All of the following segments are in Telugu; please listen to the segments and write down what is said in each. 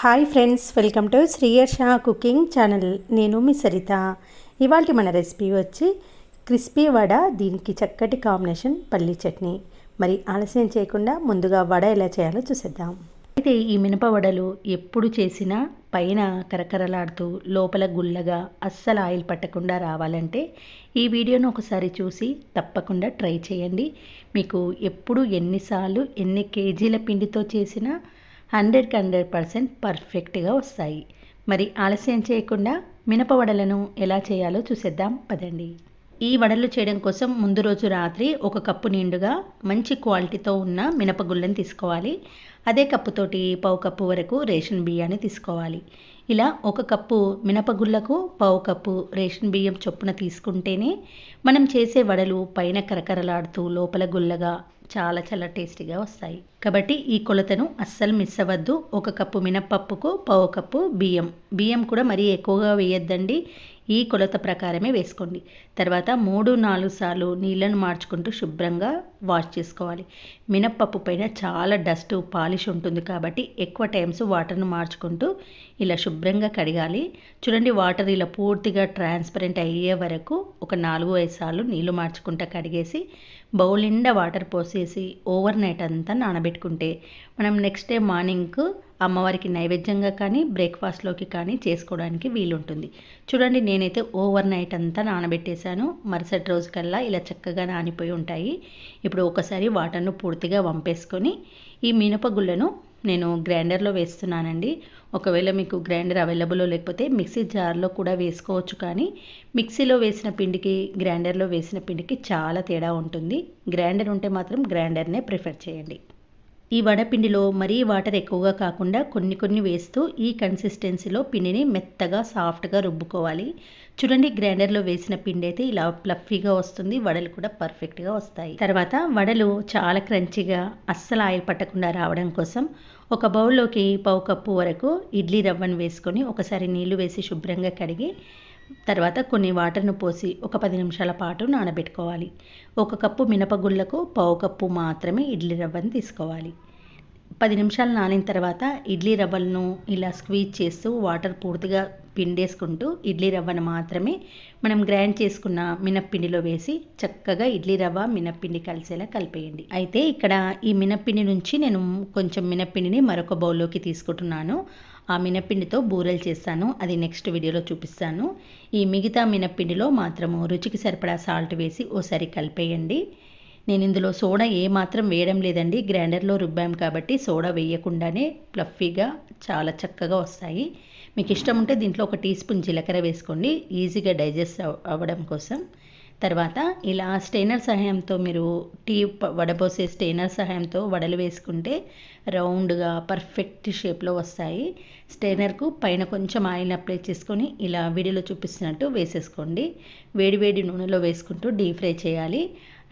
Hi friends, welcome to Sriyarsha cooking channel. నేను మీ సరిత. ఇవాళ మన రెసిపీ వచ్చి క్రిస్పీ వడ. దీనికి చక్కటి కాంబినేషన్ పల్లీ చట్నీ. మరి ఆలస్యం చేయకుండా ముందుగా వడ ఎలా చేయాలో చూసేద్దాం. అయితే ఈ మినప వడలు ఎప్పుడు చేసినా పైన కరకరలాడుతూ లోపల గుల్లగా అస్సలు ఆయిల్ పట్టకుండా రావాలంటే ఈ వీడియోను ఒకసారి చూసి తప్పకుండా ట్రై చేయండి. మీకు ఎప్పుడు ఎన్నిసార్లు ఎన్ని కేజీల పిండితో చేసినా 100% పర్ఫెక్ట్గా వస్తాయి. మరి ఆలస్యం చేయకుండా మినప వడలను ఎలా చేయాలో చూసేద్దాం పదండి. ఈ వడలు చేయడం కోసం ముందు రోజు రాత్రి 1 కప్పు నిండుగా మంచి క్వాలిటీతో ఉన్న మినపగుళ్ళని తీసుకోవాలి. అదే కప్పుతోటి 1/2 కప్పు వరకు రేషన్ బియ్యాన్ని తీసుకోవాలి. ఇలా 1 కప్పు మినపగుళ్ళకు 1/2 కప్పు రేషన్ బియ్యం చొప్పున తీసుకుంటేనే మనం చేసే వడలు పైన కరకరలాడుతూ లోపల గుల్లగా చాలా చాలా టేస్టీగా వస్తాయి. కాబట్టి ఈ కొలతను అస్సలు మిస్ అవ్వద్దు. 1 కప్పు మినప్పప్పుకు 1/2 కప్పు బియ్యం కూడా మరీ ఎక్కువగా వేయొద్దండి. ఈ కొలత ప్రకారమే వేసుకోండి. తర్వాత 3-4 సార్లు నీళ్ళను మార్చుకుంటూ శుభ్రంగా వాష్ చేసుకోవాలి. మినప్పప్పు పైన చాలా డస్ట్ పాలిష్ ఉంటుంది కాబట్టి ఎక్కువ టైమ్స్ వాటర్ను మార్చుకుంటూ ఇలా శుభ్రంగా కడగాలి. చూడండి, వాటర్ ఇలా పూర్తిగా ట్రాన్స్పరెంట్ అయ్యే వరకు ఒక 4-5 సార్లు నీళ్లు మార్చుకుంటూ కడిగేసి బౌల్ నిండా వాటర్ పోసేసి ఓవర్ నైట్ అంతా నానబెట్టుకుంటే మనం నెక్స్ట్ డే మార్నింగ్కు అమ్మవారికి నైవేద్యంగా కానీ బ్రేక్ఫాస్ట్లోకి కానీ చేసుకోవడానికి వీలుంటుంది. చూడండి, నేనైతే ఓవర్ నైట్ అంతా నానబెట్టేశాను. మరుసటి రోజు కల్లా ఇలా చక్కగా నానిపోయి ఉంటాయి. ఇప్పుడు ఒకసారి వాటర్ను పూర్తిగా వంపేసుకొని ఈ మినపగుళ్ళను నేను గ్రైండర్లో వేస్తున్నానండి. ఒకవేళ మీకు గ్రైండర్ అవైలబుల్లో లేకపోతే మిక్సీ జార్లో కూడా వేసుకోవచ్చు. కానీ మిక్సీలో వేసిన పిండికి గ్రైండర్లో వేసిన పిండికి చాలా తేడా ఉంటుంది. గ్రైండర్ ఉంటే మాత్రం గ్రైండర్నే ప్రిఫర్ చేయండి. ఈ వడపిండిలో మరీ వాటర్ ఎక్కువగా కాకుండా కొన్ని వేస్తూ ఈ కన్సిస్టెన్సీలో పిండిని మెత్తగా సాఫ్ట్గా రుబ్బుకోవాలి. చూడండి, గ్రైండర్లో వేసిన పిండి అయితే ఇలా ఫ్లఫీగా వస్తుంది. వడలు కూడా పర్ఫెక్ట్గా వస్తాయి. తర్వాత వడలు చాలా క్రంచీగా అస్సలు ఆయిల్ పట్టకుండా రావడం కోసం ఒక బౌల్లోకి 1/2 కప్పు వరకు ఇడ్లీ రవ్వను వేసుకొని ఒకసారి నీళ్లు వేసి శుభ్రంగా కడిగి తర్వాత కొన్ని వాటర్ను పోసి ఒక 10 నిమిషాల పాటు నానబెట్టుకోవాలి. 1 కప్పు మినపగుళ్ళకు 1/2 కప్పు మాత్రమే ఇడ్లీ రవ్వను తీసుకోవాలి. 10 నిమిషాలు నానిన తర్వాత ఇడ్లీ రవ్వలను ఇలా స్క్వీజ్ చేస్తూ వాటర్ పూర్తిగా పిండేసుకుంటూ ఇడ్లీ రవ్వను మాత్రమే మనం గ్రైండ్ చేసుకున్న మినప్పిండిలో వేసి చక్కగా ఇడ్లీ రవ్వ మినప్పిండి కలిసేలా కలిపేయండి. అయితే ఇక్కడ ఈ మినప్పిండి నుంచి నేను కొంచెం మినప్పిండిని మరొక బౌల్లోకి తీసుకుంటున్నాను. ఆ మినప్పిండితో బూరెలు చేస్తాను, అది నెక్స్ట్ వీడియోలో చూపిస్తాను. ఈ మిగతా మినప్పిండిలో మాత్రము రుచికి సరిపడా సాల్ట్ వేసి ఓసారి కలిపేయండి. నేను ఇందులో సోడా ఏమాత్రం వేయడం లేదండి. గ్రైండర్లో రుబ్బాం కాబట్టి సోడా వేయకుండానే ఫ్లఫీగా చాలా చక్కగా వస్తాయి. మీకు ఇష్టం ఉంటే దీంట్లో 1 టీ స్పూన్ జీలకర్ర వేసుకోండి, ఈజీగా డైజెస్ట్ అవ్వడం కోసం. తర్వాత ఇలా స్టెయినర్ సహాయంతో మీరు వడపోసే స్టెయినర్ సహాయంతో వడలు వేసుకుంటే రౌండ్గా పర్ఫెక్ట్ షేప్లో వస్తాయి. స్టెయినర్కు పైన కొంచెం ఆయిల్ అప్లై చేసుకొని ఇలా వీడియోలో చూపిస్తున్నట్టు వేసేసుకోండి. వేడి నూనెలో వేసుకుంటూ డీప్ ఫ్రై చేయాలి.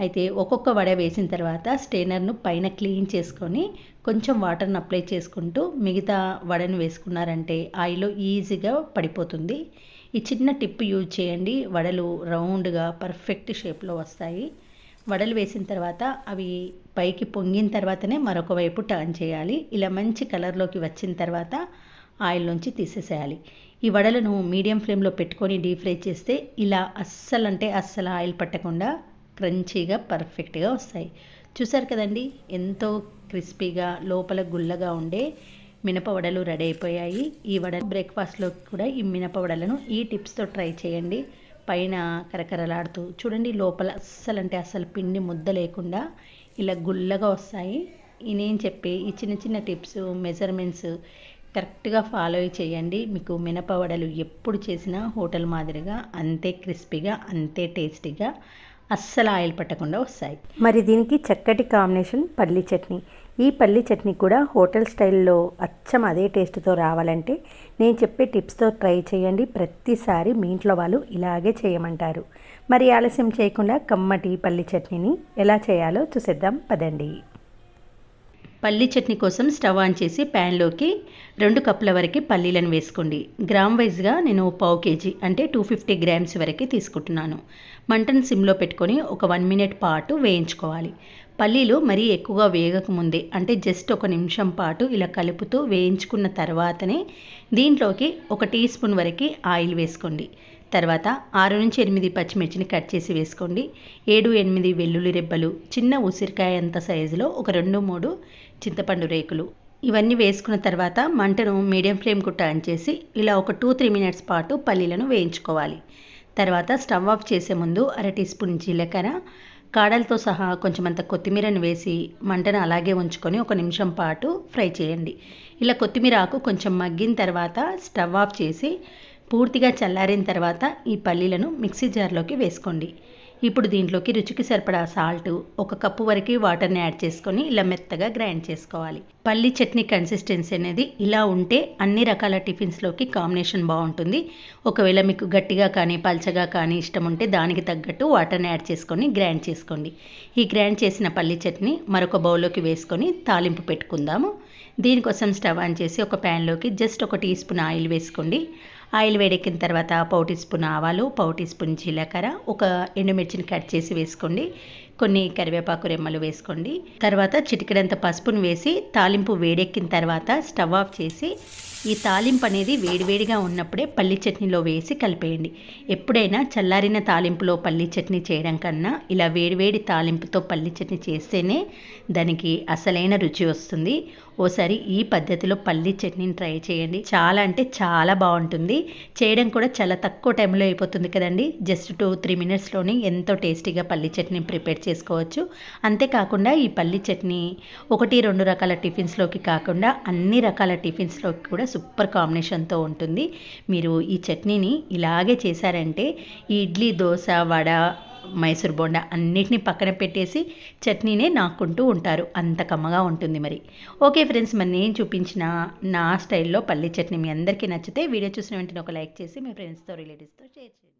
అయితే ఒక్కొక్క వడ వేసిన తర్వాత స్టెయినర్ను పైన క్లీన్ చేసుకొని కొంచెం వాటర్ను అప్లై చేసుకుంటూ మిగతా వడను వేసుకున్నారంటే ఆయిల్లో ఈజీగా పడిపోతుంది. ఈ చిన్న టిప్ యూజ్ చేయండి, వడలు రౌండ్గా పర్ఫెక్ట్ షేప్లో వస్తాయి. వడలు వేసిన తర్వాత అవి పైకి పొంగిన తర్వాతనే మరొక వైపు టర్న్ చేయాలి. ఇలా మంచి కలర్లోకి వచ్చిన తర్వాత ఆయిల్ నుంచి తీసేసేయాలి. ఈ వడలను మీడియం ఫ్లేమ్లో పెట్టుకొని డీప్ ఫ్రై చేస్తే ఇలా అస్సలు ఆయిల్ పట్టకుండా క్రంచీగా పర్ఫెక్ట్గా వస్తాయి. చూసారు కదండి, ఎంతో క్రిస్పీగా లోపల గుల్లగా ఉండే మినప వడలు రెడీ అయిపోయాయి. ఈ వడలు బ్రేక్ఫాస్ట్లో కూడా ఈ మినప వడలను ఈ టిప్స్తో ట్రై చేయండి. పైన కరకరలాడుతూ చూడండి, లోపల అస్సలు పిండి ముద్ద లేకుండా ఇలా గుల్లగా వస్తాయి. నేను చెప్పే ఈ చిన్న టిప్స్ మెజర్మెంట్స్ కరెక్ట్గా ఫాలో చేయండి. మీకు మినప వడలు ఎప్పుడు చేసినా హోటల్ మాదిరిగా అంతే క్రిస్పీగా అంతే టేస్టీగా అస్సలు ఆయిల్ పట్టకుండా వస్తాయి. మరి దీనికి చక్కటి కాంబినేషన్ పల్లీ చట్నీ. ఈ పల్లీ చట్నీ కూడా హోటల్ స్టైల్లో అచ్చం అదే టేస్ట్తో రావాలంటే నేను చెప్పే టిప్స్తో ట్రై చేయండి. ప్రతిసారి మీ ఇంట్లో వాళ్ళు ఇలాగే చేయమంటారు. మరి ఆలస్యం చేయకుండా కమ్మటి పల్లీ చట్నీని ఎలా చేయాలో చూసేద్దాం పదండి. పల్లీ చట్నీ కోసం స్టవ్ ఆన్ చేసి ప్యాన్లోకి 2 కప్పుల వరకు పల్లీలను వేసుకోండి. గ్రామ్ వైజ్గా నేను 1/2 kg అంటే 250 గ్రామ్స్ వరకు తీసుకుంటున్నాను. మంటను సిమ్లో పెట్టుకొని ఒక 1 మినిట్ పాటు వేయించుకోవాలి. పల్లీలు మరీ ఎక్కువగా వేగకముందే అంటే జస్ట్ 1 నిమిషం పాటు ఇలా కలుపుతూ వేయించుకున్న తర్వాతనే దీంట్లోకి 1 టీ స్పూన్ వరకు ఆయిల్ వేసుకోండి. తర్వాత 6 నుంచి 8 పచ్చిమిర్చిని కట్ చేసి వేసుకోండి. 7-8 వెల్లుల్లి రెబ్బలు, చిన్న ఉసిరికాయ అంత సైజులో ఒక 2-3 చింతపండు రేకులు ఇవన్నీ వేసుకున్న తర్వాత మంటను మీడియం ఫ్లేమ్కు టర్న్ చేసి ఇలా ఒక 2-3 మినిట్స్ పాటు పల్లీలను వేయించుకోవాలి. తర్వాత స్టవ్ ఆఫ్ చేసే ముందు 1/2 టీ స్పూన్ జీలకర్ర, కాడలతో సహా కొంచెమంత కొత్తిమీరను వేసి మంటను అలాగే ఉంచుకొని 1 నిమిషం పాటు ఫ్రై చేయండి. ఇలా కొత్తిమీర ఆకు కొంచెం మగ్గిన తర్వాత స్టవ్ ఆఫ్ చేసి పూర్తిగా చల్లారిన తర్వాత ఈ పల్లీలను మిక్సీ జార్లోకి వేసుకోండి. ఇప్పుడు దీంట్లోకి రుచికి సరిపడా సాల్ట్, 1 కప్పు వరకు వాటర్ని యాడ్ చేసుకొని ఇలా మెత్తగా గ్రైండ్ చేసుకోవాలి. పల్లీ చట్నీ కన్సిస్టెన్సీ అనేది ఇలా ఉంటే అన్ని రకాల టిఫిన్స్లోకి కాంబినేషన్ బాగుంటుంది. ఒకవేళ మీకు గట్టిగా కానీ పల్చగా కానీ ఇష్టం ఉంటే దానికి తగ్గట్టు వాటర్ని యాడ్ చేసుకొని గ్రైండ్ చేసుకోండి. ఈ గ్రైండ్ చేసిన పల్లీ చట్నీ మరొక బౌల్లోకి వేసుకొని తాలింపు పెట్టుకుందాము. దీనికోసం స్టవ్ ఆన్ చేసి ఒక ప్యాన్లోకి జస్ట్ 1 టీ స్పూన్ ఆయిల్ వేసుకోండి. ఆయిల్ వేడెక్కిన తర్వాత 1/4 టీ స్పూన్ ఆవాలు, 1/4 టీ స్పూన్ జీలకర్ర, ఒక ఎండుమిర్చిని కట్ చేసి వేసుకోండి. కొన్ని కరివేపాకు రెమ్మలు వేసుకోండి. తర్వాత చిటికెడంత పసుపును వేసి తాలింపు వేడెక్కిన తర్వాత స్టవ్ ఆఫ్ చేసి ఈ తాలింపు అనేది వేడివేడిగా ఉన్నప్పుడే పల్లీ చట్నీలో వేసి కలిపేయండి. ఎప్పుడైనా చల్లారిన తాలింపులో పల్లీ చట్నీ చేయడం కన్నా ఇలా వేడివేడి తాలింపుతో పల్లీ చట్నీ చేస్తేనే దానికి అసలైన రుచి వస్తుంది. ఓసారి ఈ పద్ధతిలో పల్లీ చట్నీని ట్రై చేయండి. చాలా అంటే చాలా బాగుంటుంది. చేయడం కూడా చాలా తక్కువ టైంలో అయిపోతుంది కదండి. జస్ట్ 2-3 మినిట్స్లోనే ఎంతో టేస్టీగా పల్లీ చట్నీ ప్రిపేర్ చేసుకోవచ్చు. అంతేకాకుండా ఈ పల్లీ చట్నీ 1-2 రకాల టిఫిన్స్లోకి కాకుండా అన్ని రకాల టిఫిన్స్లోకి కూడా సూపర్ కాంబినేషన్తో ఉంటుంది. మీరు ఈ చట్నీని ఇలాగే చేశారంటే ఇడ్లీ, దోశ, వడ, మైసూర్ బోండా అన్నిటిని పక్కన పెట్టేసి చట్నీనే నాకుంటూ ఉంటారు. అంత కమ్మగా ఉంటుంది మరి. ఓకే ఫ్రెండ్స్, మరి నేను చూపించిన నా స్టైల్లో పల్లీ చట్నీ మీ అందరికీ నచ్చితే వీడియో చూసిన వెంటనే ఒక లైక్ చేసి మీ ఫ్రెండ్స్తో రిలేటివ్స్తో షేర్ చేయండి.